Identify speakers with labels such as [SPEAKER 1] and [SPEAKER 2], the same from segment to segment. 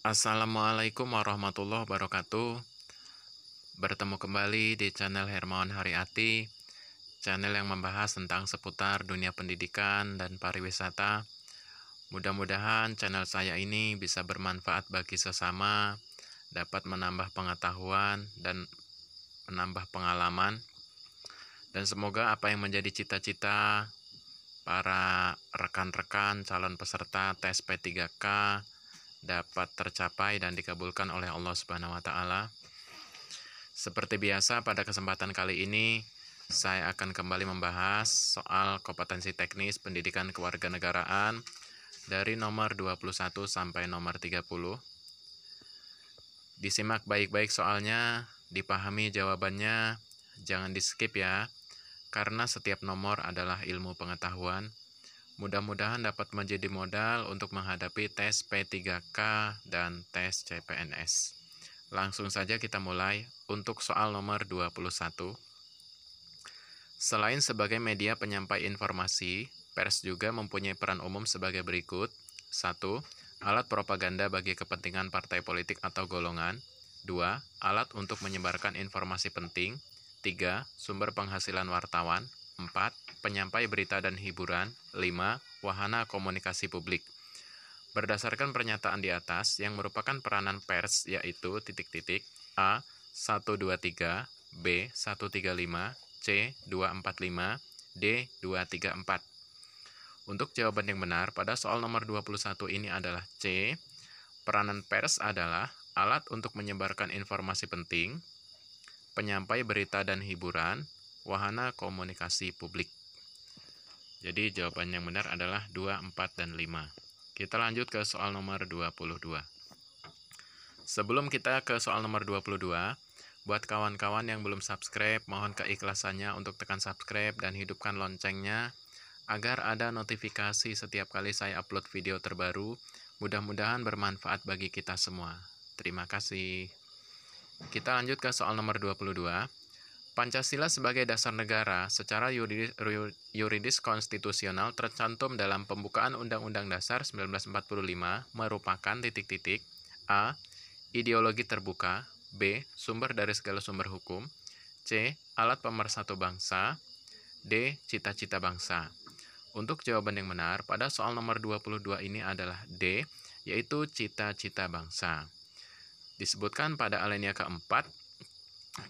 [SPEAKER 1] Assalamualaikum warahmatullahi wabarakatuh. Bertemu kembali di channel Hermawan Haryati, channel yang membahas tentang seputar dunia pendidikan dan pariwisata. Mudah-mudahan channel saya ini bisa bermanfaat bagi sesama, dapat menambah pengetahuan dan menambah pengalaman. Dan semoga apa yang menjadi cita-cita para rekan-rekan calon peserta tes P3K dapat tercapai dan dikabulkan oleh Allah Subhanahu wa taala. Seperti biasa, pada kesempatan kali ini saya akan kembali membahas soal kompetensi teknis pendidikan kewarganegaraan dari nomor 21 sampai nomor 30. Disimak baik-baik soalnya, dipahami jawabannya, jangan di-skip ya, karena setiap nomor adalah ilmu pengetahuan. Mudah-mudahan dapat menjadi modal untuk menghadapi tes P3K dan tes CPNS. Langsung saja kita mulai untuk soal nomor 21. Selain sebagai media penyampai informasi, pers juga mempunyai peran umum sebagai berikut. 1. Alat propaganda bagi kepentingan partai politik atau golongan. 2. Alat untuk menyebarkan informasi penting. 3. Sumber penghasilan wartawan. 4. Penyampai berita dan hiburan. 5. Wahana komunikasi publik. Berdasarkan pernyataan di atas yang merupakan peranan pers yaitu A. 123, B. 135, C. 245, D. 234. Untuk jawaban yang benar pada soal nomor 21 ini adalah C. Peranan pers adalah alat untuk menyebarkan informasi penting, penyampai berita dan hiburan, wahana komunikasi publik. Jadi jawaban yang benar adalah 2, 4, dan 5. Kita lanjut ke soal nomor 22. Sebelum kita ke soal nomor 22, buat kawan-kawan yang belum subscribe, mohon keikhlasannya untuk tekan subscribe dan hidupkan loncengnya agar ada notifikasi setiap kali saya upload video terbaru. Mudah-mudahan bermanfaat bagi kita semua. Terima kasih. Kita lanjut ke soal nomor 22. Pancasila sebagai dasar negara secara yuridis konstitusional tercantum dalam pembukaan Undang-Undang Dasar 1945 merupakan A. Ideologi terbuka, B. Sumber dari segala sumber hukum, C. Alat pemersatu bangsa, D. Cita-cita bangsa. Untuk jawaban yang benar pada soal nomor 22 ini adalah D, yaitu cita-cita bangsa. Disebutkan pada alinea keempat.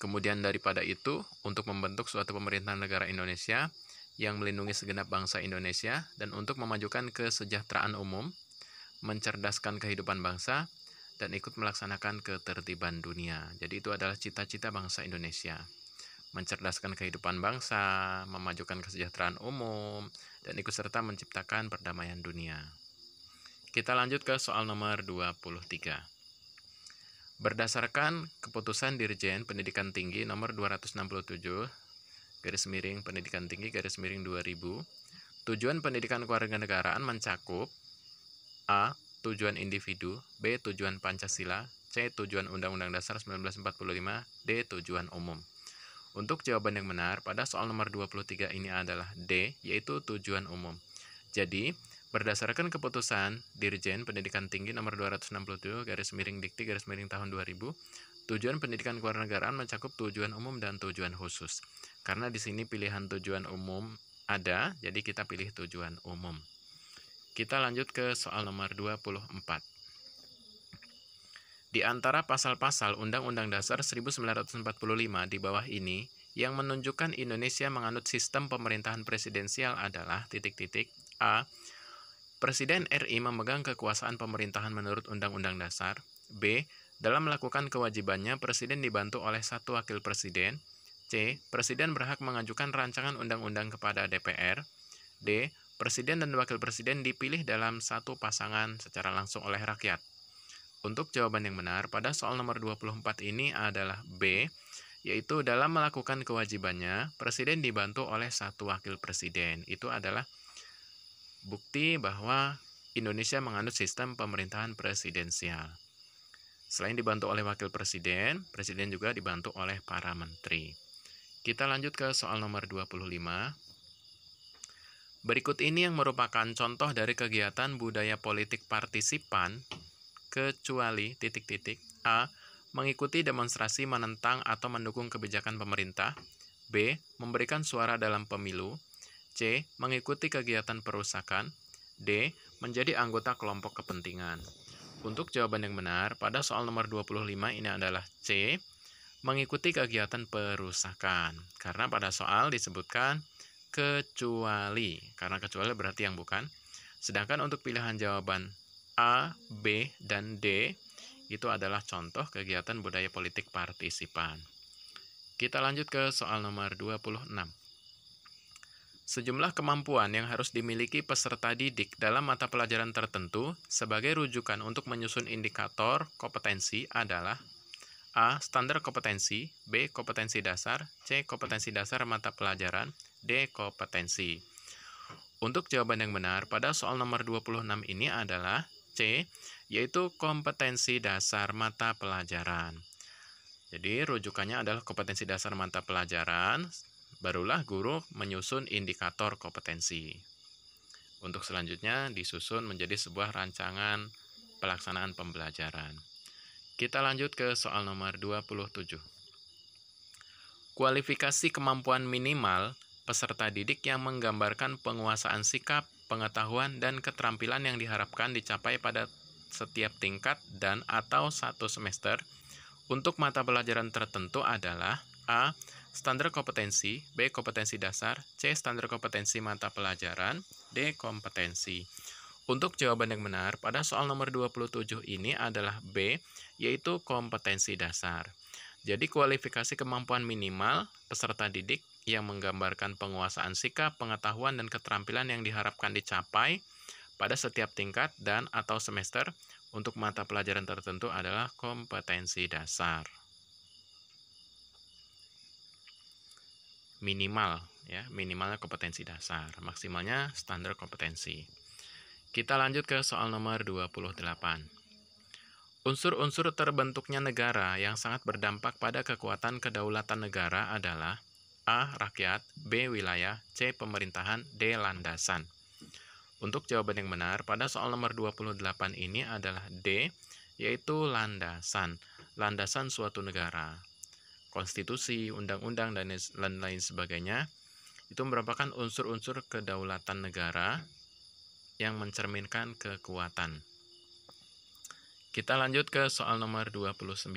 [SPEAKER 1] Kemudian daripada itu, untuk membentuk suatu pemerintahan negara Indonesia yang melindungi segenap bangsa Indonesia dan untuk memajukan kesejahteraan umum, mencerdaskan kehidupan bangsa, dan ikut melaksanakan ketertiban dunia. Jadi itu adalah cita-cita bangsa Indonesia. Mencerdaskan kehidupan bangsa, memajukan kesejahteraan umum, dan ikut serta menciptakan perdamaian dunia. Kita lanjut ke soal nomor 23. Berdasarkan keputusan Dirjen Pendidikan Tinggi nomor 267 Pendidikan Tinggi 2000, tujuan pendidikan kewarganegaraan mencakup A. Tujuan individu, B. Tujuan Pancasila, C. Tujuan Undang-Undang Dasar 1945, D. Tujuan umum. Untuk jawaban yang benar pada soal nomor 23 ini adalah D, yaitu tujuan umum. Jadi, berdasarkan keputusan Dirjen Pendidikan Tinggi nomor 267 Dikti tahun 2000, tujuan pendidikan kewarganegaraan mencakup tujuan umum dan tujuan khusus. Karena di sini pilihan tujuan umum ada, jadi kita pilih tujuan umum. Kita lanjut ke soal nomor 24. Di antara pasal-pasal Undang-Undang Dasar 1945 di bawah ini, yang menunjukkan Indonesia menganut sistem pemerintahan presidensial adalah A. Presiden RI memegang kekuasaan pemerintahan menurut Undang-Undang Dasar. B. Dalam melakukan kewajibannya, Presiden dibantu oleh satu wakil presiden. C. Presiden berhak mengajukan rancangan undang-undang kepada DPR. D. Presiden dan wakil presiden dipilih dalam satu pasangan secara langsung oleh rakyat. Untuk jawaban yang benar pada soal nomor 24 ini adalah B, yaitu dalam melakukan kewajibannya, Presiden dibantu oleh satu wakil presiden. Itu adalah bukti bahwa Indonesia menganut sistem pemerintahan presidensial. Selain dibantu oleh wakil presiden, presiden juga dibantu oleh para menteri. Kita lanjut ke soal nomor 25. Berikut ini yang merupakan contoh dari kegiatan budaya politik partisipan kecuali A. Mengikuti demonstrasi menentang atau mendukung kebijakan pemerintah. B. Memberikan suara dalam pemilu. C. Mengikuti kegiatan perusakan. D. Menjadi anggota kelompok kepentingan. Untuk jawaban yang benar, pada soal nomor 25 ini adalah C. Mengikuti kegiatan perusakan. Karena pada soal disebutkan kecuali. Karena kecuali berarti yang bukan. Sedangkan untuk pilihan jawaban A, B, dan D, itu adalah contoh kegiatan budaya politik partisipan. Kita lanjut ke soal nomor 26. Sejumlah kemampuan yang harus dimiliki peserta didik dalam mata pelajaran tertentu sebagai rujukan untuk menyusun indikator kompetensi adalah A. Standar kompetensi, B. Kompetensi dasar, C. Kompetensi dasar mata pelajaran, D. Kompetensi. Untuk jawaban yang benar pada soal nomor 26 ini adalah C, yaitu kompetensi dasar mata pelajaran. Jadi rujukannya adalah kompetensi dasar mata pelajaran, barulah guru menyusun indikator kompetensi. Untuk selanjutnya disusun menjadi sebuah rancangan pelaksanaan pembelajaran. Kita lanjut ke soal nomor 27. Kualifikasi kemampuan minimal peserta didik yang menggambarkan penguasaan sikap, pengetahuan, dan keterampilan yang diharapkan dicapai pada setiap tingkat dan atau satu semester untuk mata pelajaran tertentu adalah A. Standar kompetensi, B. Kompetensi dasar, C. Standar kompetensi mata pelajaran, D. Kompetensi. Untuk jawaban yang benar pada soal nomor 27 ini adalah B, yaitu kompetensi dasar. Jadi kualifikasi kemampuan minimal peserta didik yang menggambarkan penguasaan sikap, pengetahuan, dan keterampilan yang diharapkan dicapai pada setiap tingkat dan atau semester untuk mata pelajaran tertentu adalah kompetensi dasar. Minimal, ya, minimalnya kompetensi dasar, maksimalnya standar kompetensi. Kita lanjut ke soal nomor 28. Unsur-unsur terbentuknya negara yang sangat berdampak pada kekuatan kedaulatan negara adalah A. Rakyat, B. Wilayah, C. Pemerintahan, D. Landasan. Untuk jawaban yang benar pada soal nomor 28 ini adalah D, yaitu landasan. Landasan suatu negara. Konstitusi, undang-undang, dan lain sebagainya itu merupakan unsur-unsur kedaulatan negara yang mencerminkan kekuatan. Kita lanjut ke soal nomor 29.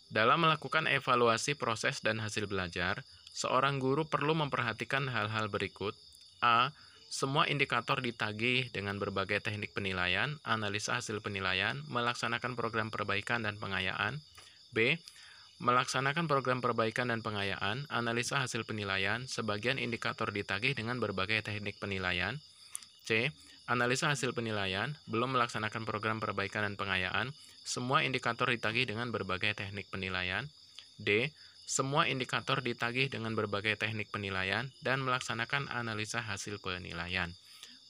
[SPEAKER 1] Dalam melakukan evaluasi proses dan hasil belajar, seorang guru perlu memperhatikan hal-hal berikut. A. Semua indikator ditagih dengan berbagai teknik penilaian, analisa hasil penilaian, melaksanakan program perbaikan dan pengayaan. B. Melaksanakan program perbaikan dan pengayaan, analisa hasil penilaian, sebagian indikator ditagih dengan berbagai teknik penilaian. C. Analisa hasil penilaian, belum melaksanakan program perbaikan dan pengayaan, semua indikator ditagih dengan berbagai teknik penilaian. D. Semua indikator ditagih dengan berbagai teknik penilaian dan melaksanakan analisa hasil penilaian.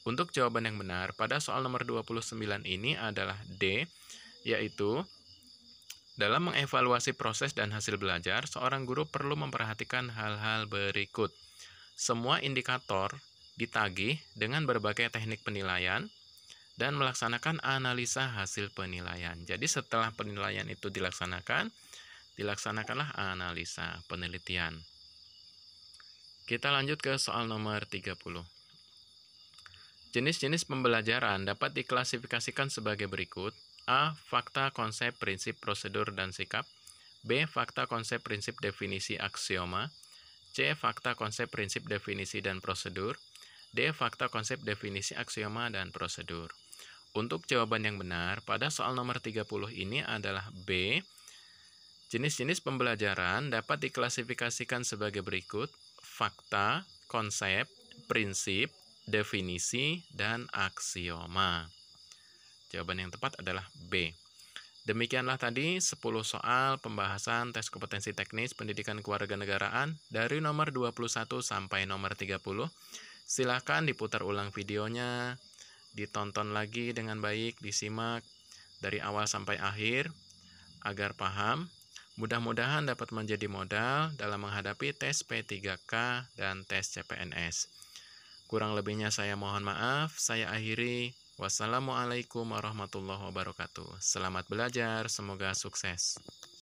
[SPEAKER 1] Untuk jawaban yang benar pada soal nomor 29 ini adalah D, yaitu dalam mengevaluasi proses dan hasil belajar, seorang guru perlu memperhatikan hal-hal berikut. Semua indikator ditagih dengan berbagai teknik penilaian dan melaksanakan analisa hasil penilaian. Jadi setelah penilaian itu dilaksanakanlah analisa penelitian. Kita lanjut ke soal nomor 30. Jenis-jenis pembelajaran dapat diklasifikasikan sebagai berikut. A. Fakta, konsep, prinsip, prosedur, dan sikap. B. Fakta, konsep, prinsip, definisi, aksioma. C. Fakta, konsep, prinsip, definisi, dan prosedur. D. Fakta, konsep, definisi, aksioma, dan prosedur. Untuk jawaban yang benar pada soal nomor 30 ini adalah B. Jenis-jenis pembelajaran dapat diklasifikasikan sebagai berikut. Fakta, konsep, prinsip, definisi, dan aksioma. Jawaban yang tepat adalah B. Demikianlah tadi 10 soal pembahasan tes kompetensi teknis pendidikan kewarganegaraan dari nomor 21 sampai nomor 30. Silakan diputar ulang videonya, ditonton lagi dengan baik, disimak dari awal sampai akhir agar paham. Mudah-mudahan dapat menjadi modal dalam menghadapi tes P3K dan tes CPNS. Kurang lebihnya saya mohon maaf, saya akhiri. Wassalamualaikum warahmatullahi wabarakatuh. Selamat belajar, semoga sukses.